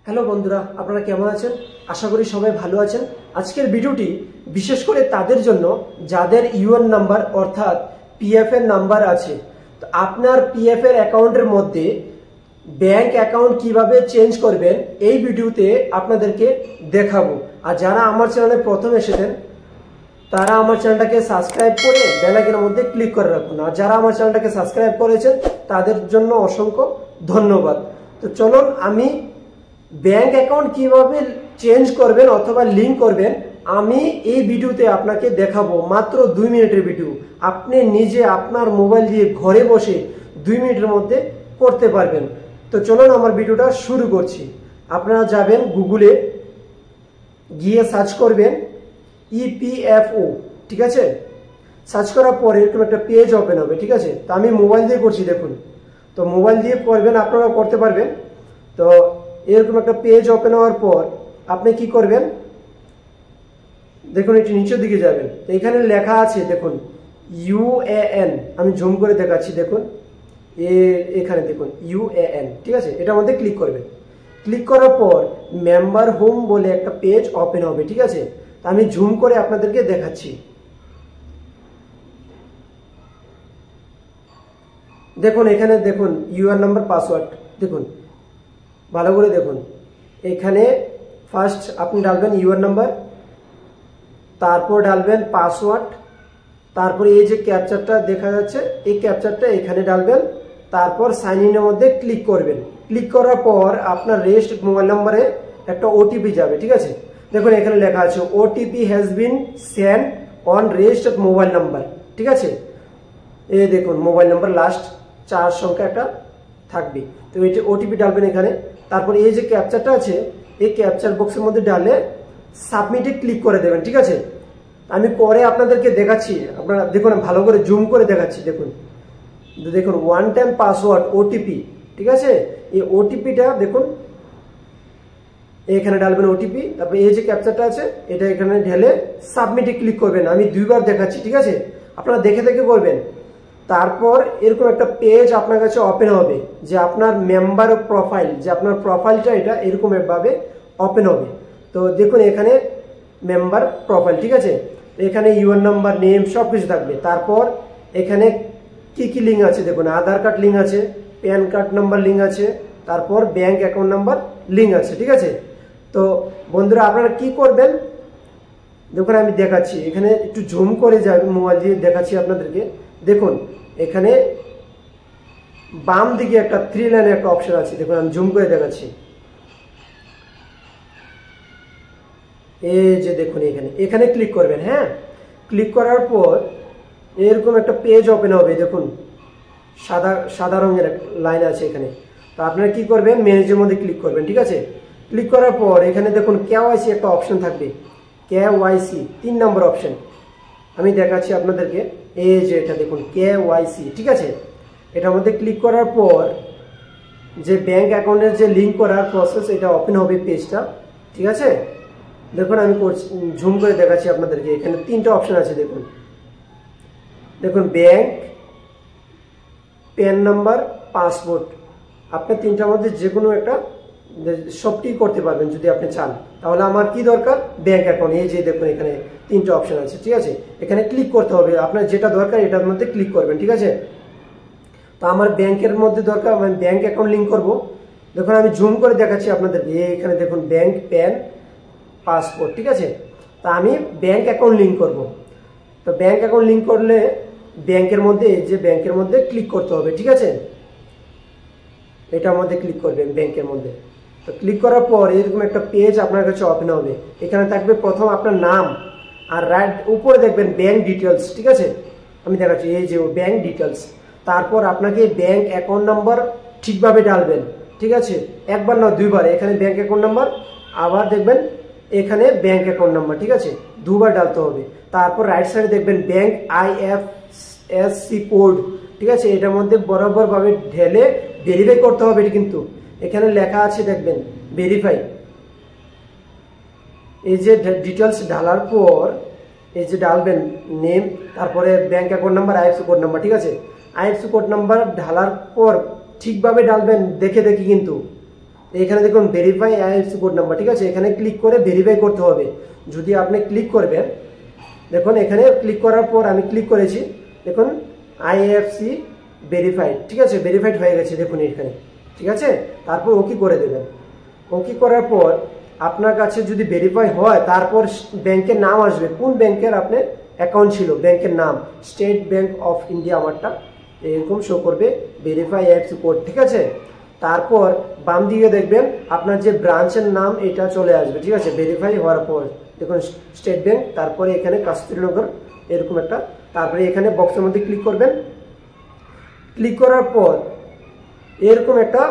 Hello বন্ধুরা, আপনারা কেমন আছেন? আশা করি সবাই ভালো আছেন। আজকের ভিডিওটি বিশেষ করে তাদের জন্য যাদের ইউএন নাম্বার অর্থাৎ পিএফ এর নাম্বার আছে। তো আপনার পিএফ এর অ্যাকাউন্টের মধ্যে ব্যাংক অ্যাকাউন্ট কিভাবে চেঞ্জ করবেন এই ভিডিওতে আপনাদেরকে দেখাবো। আর যারা আমার চ্যানেলে প্রথম এসেছেন তারা আমার চ্যানেলটাকে সাবস্ক্রাইব করে বেল আইকনের মধ্যে ক্লিক করে রাখুন। আর যারা আমার চ্যানেলটাকে সাবস্ক্রাইব করেছেন তাদের জন্য অসংখ্য ধন্যবাদ। তো চলুন আমি ব্যাংক অ্যাকাউন্ট কিভাবে চেঞ্জ করবেন অথবা লিংক করবেন আমি এই ভিডিওতে আপনাকে দেখাবো। মাত্র 2 মিনিটের ভিডিও, আপনি নিজে আপনার মোবাইল দিয়ে ঘরে বসে 2 মিনিটের মধ্যে করতে পারবেন। তো চলুন আমার ভিডিওটা শুরু করছি। আপনারা যাবেন গুগলে, গিয়ে সার্চ করবেন ইপিএফও, ঠিক আছে? সার্চ করার পরে এরকম একটা পেজ ওপেন হবে, ঠিক আছে? তো আমি মোবাইল দিয়ে করছি, দেখুন। তো মোবাইল দিয়ে করবেন, আপনারা করতে পারবেন। তো এরকম একটা পেজ ওপেন হওয়ার পর আপনি কি করবেন, দেখুন একটু নিচের দিকে যাবেন। তো এখানে লেখা আছে দেখুন ইউএএন, আমি জুম করে দেখাচ্ছি, দেখুন এখানে দেখুন ইউএএন, ঠিক আছে? এটার মধ্যে ক্লিক করবেন। ক্লিক করার পর মেম্বার হোম বলে একটা পেজ ওপেন হবে, ঠিক আছে? তো আমি জুম করে আপনাদেরকে দেখাচ্ছি। দেখুন এখানে দেখুন ইউআর নাম্বার পাসওয়ার্ড, দেখুন ভালো করে দেখুন। এখানে ফার্স্ট আপনি ডালবেন ইউআর নাম্বার, তারপর ডালবেন পাসওয়ার্ড, তারপরে এই যে ক্যাপচারটা দেখা যাচ্ছে এই ক্যাপচারটা এখানে ডালবেন, তারপর সাইন ইনের মধ্যে ক্লিক করবেন। ক্লিক করার পর আপনার রেজিস্টার্ড মোবাইল নাম্বারে একটা ওটিপি যাবে, ঠিক আছে? দেখুন এখানে লেখা আছে OTP has been send on registered mobile number, ঠিক আছে? এই দেখুন মোবাইল নাম্বার লাস্ট 4 সংখ্যা একটা থাকবে। তো এটা ওটিপি ডালবেন এখানে। তারপর এই যে ক্যাপচারটা আছে এই ক্যাপচার বক্সের মধ্যে ডালে সাবমিটে ক্লিক করে দেবেন, ঠিক আছে? আমি পরে আপনাদেরকে দেখাচ্ছি, আপনারা দেখুন ভালো করে জুম করে দেখাচ্ছি। দেখুন দেখুন ওয়ান টাইম পাসওয়ার্ড ওটিপি, ঠিক আছে? এই ওটিপিটা দেখুন এখানে ডালবেন ওটিপি, তারপর এই যে ক্যাপচারটা আছে এটা এখানে ঢেলে সাবমিটে ক্লিক করবেন। আমি 2 বার দেখাচ্ছি, ঠিক আছে? আপনারা দেখে দেখে করবেন। তারপর এরকম একটা পেজ আপনার কাছে ওপেন হবে যে আপনার মেম্বার প্রোফাইল, যে আপনার প্রোফাইলটা এটা এরকম ভাবে ওপেন হবে। তো দেখুন এখানে মেম্বার প্রোফাইল, ঠিক আছে? এখানে ইউআর নাম্বার, নেম সব কিছু থাকবে। তারপর এখানে কি কি লিঙ্ক আছে দেখুন, আধার কার্ড লিঙ্ক আছে, প্যান কার্ড নাম্বার লিঙ্ক আছে, তারপর ব্যাংক অ্যাকাউন্ট নাম্বার লিঙ্ক আছে, ঠিক আছে? তো বন্ধুরা আপনারা কি করবেন দেখুন আমি দেখাচ্ছি। এখানে একটু জুম করে যাবেন, মোবাইল দিয়ে দেখাচ্ছি আপনাদেরকে। দেখুন এখানে বাম দিকে একটা 3 লাইনের একটা অপশন আছে, দেখুন আমি জুম করে দেখাচ্ছি। এই যে দেখুন এখানে ক্লিক করবেন। হ্যাঁ, ক্লিক করার পর এরকম একটা পেজ ওপেন হবে, দেখুন সাদা রঙের লাইন আছে এখানে। তো আপনারা কি করবেন, ম্যানেজের মধ্যে ক্লিক করবেন, ঠিক আছে? ক্লিক করার পর এখানে দেখুন কেওয়াইসি একটা অপশন থাকবে, কেওয়াইসি 3 নম্বর অপশন আমি দেখাচ্ছি আপনাদেরকে। এই যে এটা দেখুন কেওয়াইসি, ঠিক আছে? এটার মধ্যে ক্লিক করার পর যে ব্যাংক অ্যাকাউন্টের যে লিঙ্ক করার প্রসেস এটা ওপেন হবে পেজটা, ঠিক আছে? দেখুন আমি জুম করে দেখাচ্ছি আপনাদেরকে। এখানে 3টা অপশন আছে, দেখুন দেখুন ব্যাংক, প্যান নাম্বার, পাসপোর্ট। আপনি 3টার মধ্যে যে কোনো একটা সবটি করতে পারবেন যদি আপনি চান। তাহলে আমার কি দরকার, ব্যাংক অ্যাকাউন্ট। এই যে দেখুন এখানে 3টা অপশন আছে, ঠিক আছে? এখানে ক্লিক করতে হবে, আপনার যেটা দরকার এটার মধ্যে ক্লিক করবেন, ঠিক আছে? তো আমার ব্যাংকের মধ্যে দরকার, আমি ব্যাংক অ্যাকাউন্ট লিঙ্ক করব। দেখুন আমি জুম করে দেখাচ্ছি আপনাদেরকে। এখানে দেখুন ব্যাংক, প্যান, পাসপোর্ট, ঠিক আছে? তা আমি ব্যাংক অ্যাকাউন্ট লিঙ্ক করব। তো ব্যাংক অ্যাকাউন্ট লিঙ্ক করলে ব্যাংকের মধ্যে যে ব্যাংকের মধ্যে ক্লিক করতে হবে, ঠিক আছে? এটার মধ্যে ক্লিক করবেন ব্যাংকের মধ্যে। তো ক্লিক করার পর এরকম একটা পেজ আপনার কাছে ওপেন হবে। এখানে থাকবে প্রথম আপনার নাম, আর রাইট উপরে দেখবেন ব্যাংক ডিটেলস, ঠিক আছে? আমি দেখাচ্ছি এই যে ব্যাংক ডিটেলস। তারপর আপনাকে ব্যাংক অ্যাকাউন্ট নাম্বার ঠিকভাবে ডালবেন, ঠিক আছে? একবার না 2 বার। এখানে ব্যাংক অ্যাকাউন্ট নাম্বার, আবার দেখবেন এখানে ব্যাংক অ্যাকাউন্ট নাম্বার, ঠিক আছে? 2 বার ডালতে হবে। তারপর রাইট সাইডে দেখবেন ব্যাংক আইএফএসসি কোড, ঠিক আছে? এটার মধ্যে বরাবর ভাবে ঢেলে ভেরিফাই করতে হবে। এটা কিন্তু এখানে লেখা আছে দেখবেন ভেরিফাই। এই যে ডিটেলস ঢালার পর এই যে ডালবেন নেম, তারপরে bank account number, IFSC code number, ঠিক আছে? আইএফএসসি কোড নাম্বার ঢালার পর ঠিকভাবে ডালবেন দেখে দেখি কিন্তু। এখানে দেখুন ভেরিফাই আইএফসি কোড নাম্বার, ঠিক আছে, এখানে ক্লিক করে ভেরিফাই করতে হবে। যদি আপনি ক্লিক করবেন, দেখুন এখানে ক্লিক করার পর আমি ক্লিক করেছি, দেখুন আইএফসি ভেরিফাইড, ঠিক আছে, ভেরিফাইড হয়ে গেছে দেখুন এখানে, ঠিক আছে। তারপর ওকে করে দেবেন। ওকে করার পর আপনার কাছে যদি ভেরিফাই হয়, তারপর ব্যাংকের নাম আসবে, কোন ব্যাংকের আপনার অ্যাকাউন্ট ছিল, ব্যাংকের নাম স্টেট ব্যাংক অফ ইন্ডিয়া আমারটা এরকম শো করবে, ভেরিফাই আইএফসি কোড, ঠিক আছে। তারপর বাম দিকে দেখবেন আপনার যে ব্রাঞ্চের নাম এটা চলে আসবে, ঠিক আছে, ভেরিফাই হওয়ার পর দেখুন স্টেট ব্যাংক, তারপরে এখানে কস্তুরীনগর এরকম একটা, তারপরে এখানে বক্সের মধ্যে ক্লিক করবেন। ক্লিক করার পর এরকম একটা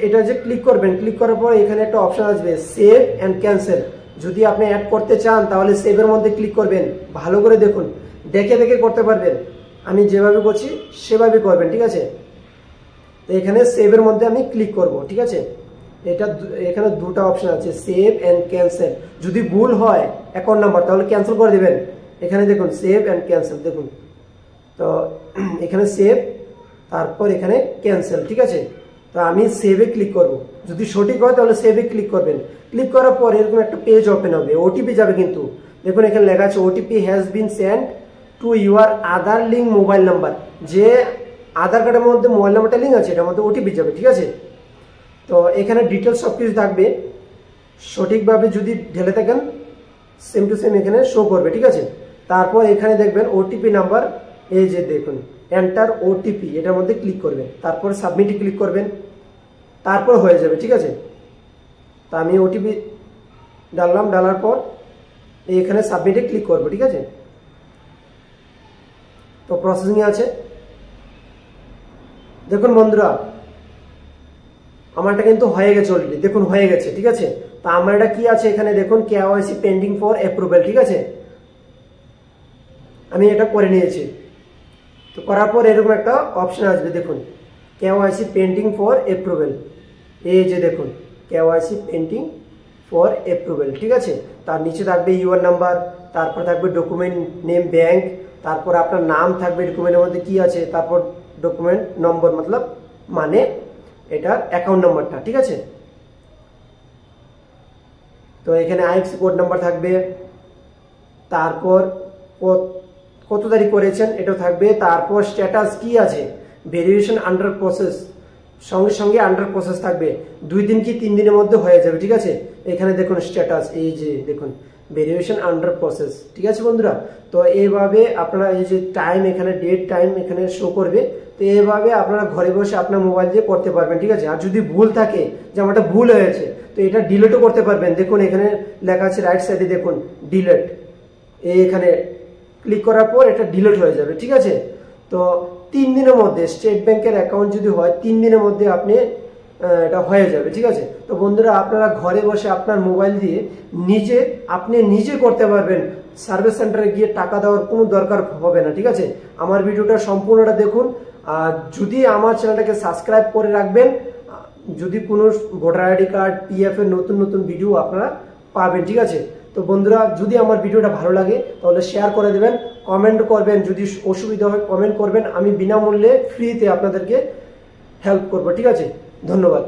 এটা যে ক্লিক করবেন, ক্লিক করার পর এখানে একটা অপশন আসবে সেভ অ্যান্ড ক্যান্সেল। যদি আপনি অ্যাড করতে চান তাহলে সেভের মধ্যে ক্লিক করবেন, ভালো করে দেখুন, দেখে দেখে করতে পারবেন, আমি যেভাবে করছি সেভাবে করবেন, ঠিক আছে। তো এখানে সেভের মধ্যে আমি ক্লিক করব, ঠিক আছে। এটা এখানে দুটো অপশন আছে, সেভ অ্যান্ড ক্যান্সেল। যদি ভুল হয় অ্যাকাউন্ট নাম্বার তাহলে ক্যান্সেল করে দেবেন। এখানে দেখুন সেভ অ্যান্ড ক্যান্সেল, দেখুন তো এখানে সেভ, তারপর এখানে ক্যান্সেল, ঠিক আছে। তো আমি সেভে ক্লিক করব, যদি সঠিক হয় তাহলে সেভে ক্লিক করবেন। ক্লিক করার পর এরকম একটা পেজ ওপেন হবে, ওটিপি যাবে, কিন্তু দেখুন এখানে লেখা আছে OTP has been send to your Aadhaar link mobile number. যে আধার কার্ডের মধ্যে মোবাইল নাম্বারটা লিঙ্ক আছে এটার মধ্যে ওটিপি যাবে, ঠিক আছে। তো এখানে ডিটেলস সব কিছু থাকবে, সঠিকভাবে যদি ঢেলে থাকেন সেম টু সেম এখানে শো করবে, ঠিক আছে। তারপর এখানে দেখবেন ওটিপি নাম্বার, এই যে দেখুন এন্টার ওটিপি, এটার মধ্যে ক্লিক করবেন, তারপর সাবমিটে ক্লিক করবেন, তারপর হয়ে যাবে, ঠিক আছে। তো আমি ওটিপি ডাললাম, ডালার পর এখানে সাবমিটে ক্লিক করবো, ঠিক আছে। তো প্রসেসিং আছে, দেখুন বন্ধুরা আমারটা কিন্তু হয়ে গেছে অলরেডি, দেখুন হয়ে গেছে, ঠিক আছে। তো আমার এটা কি আছে এখানে দেখুন কেওয়াইসি পেন্ডিং ফর অ্যাপ্রুভাল, ঠিক আছে, আমি এটা করে নিয়েছি। তো করার পর এরকম একটা অপশন আসবে, দেখুন কেওয়াইসি পেন্ডিং ফর অ্যাপ্রুভাল, এই যে দেখুন কেওয়াইসি পেন্ডিং ফর অ্যাপ্রুভাল, ঠিক আছে। তার নিচে থাকবে ইউআর নাম্বার, তারপর থাকবে ডকুমেন্ট নেম ব্যাংক, তারপর আপনার নাম থাকবে ডকুমেন্টের মধ্যে কি আছে, তারপর ডকুমেন্ট নম্বর মতলব মানে এটার অ্যাকাউন্ট নাম্বারটা, ঠিক আছে। তো এখানে আইএফসি কোড নাম্বার থাকবে, তারপর কত তারিখ করেছেন এটাও থাকবে, তারপর স্ট্যাটাস কি আছে, ভেরিফিকেশন আন্ডার প্রসেস, সঙ্গে সঙ্গে আন্ডার প্রসেস থাকবে, 2 দিন কি 3 দিনের মধ্যে হয়ে যাবে, ঠিক আছে। এখানে দেখুন স্ট্যাটাস, এই যে দেখুন ভেরিফিকেশন আন্ডার প্রসেস, ঠিক আছে বন্ধুরা। তো এইভাবে আপনারা এই যে টাইম এখানে ডেট টাইম এখানে শো করবে, তো এইভাবে আপনারা ঘরে বসে আপনার মোবাইল দিয়ে করতে পারবেন, ঠিক আছে। আর যদি ভুল থাকে যে আমারটা ভুল হয়েছে তো এটা ডিলিটও করতে পারবেন, দেখুন এখানে লেখা আছে রাইট সাইডে দেখুন ডিলিট, এখানে ক্লিক করার পর এটা ডিলিট হয়ে যাবে, ঠিক আছে। তো 3 দিনের মধ্যে স্টেট ব্যাংকের অ্যাকাউন্ট যদি হয় 3 দিনের মধ্যে আপনি এটা হয়ে যাবে, ঠিক আছে। তো বন্ধুরা আপনারা ঘরে বসে আপনার মোবাইল দিয়ে আপনি নিজে করতে পারবেন, সার্ভিস সেন্টারে গিয়ে টাকা দেওয়ার কোনো দরকার হবে না, ঠিক আছে। আমার ভিডিওটা সম্পূর্ণটা দেখুন, আর যদি আমার চ্যানেলটাকে সাবস্ক্রাইব করে রাখবেন, যদি কোনো ভোটার আইডি কার্ড পিএফ এর নতুন নতুন ভিডিও আপনারা পাবেন, ঠিক আছে। তো বন্ধুরা যদি আমার ভিডিওটা ভালো লাগে তাহলে শেয়ার করে দেবেন, কমেন্ট করবেন, যদি অসুবিধা হয় কমেন্ট করবেন, আমি বিনামূল্যে ফ্রিতে আপনাদেরকে হেল্প করব, ঠিক আছে। ধন্যবাদ।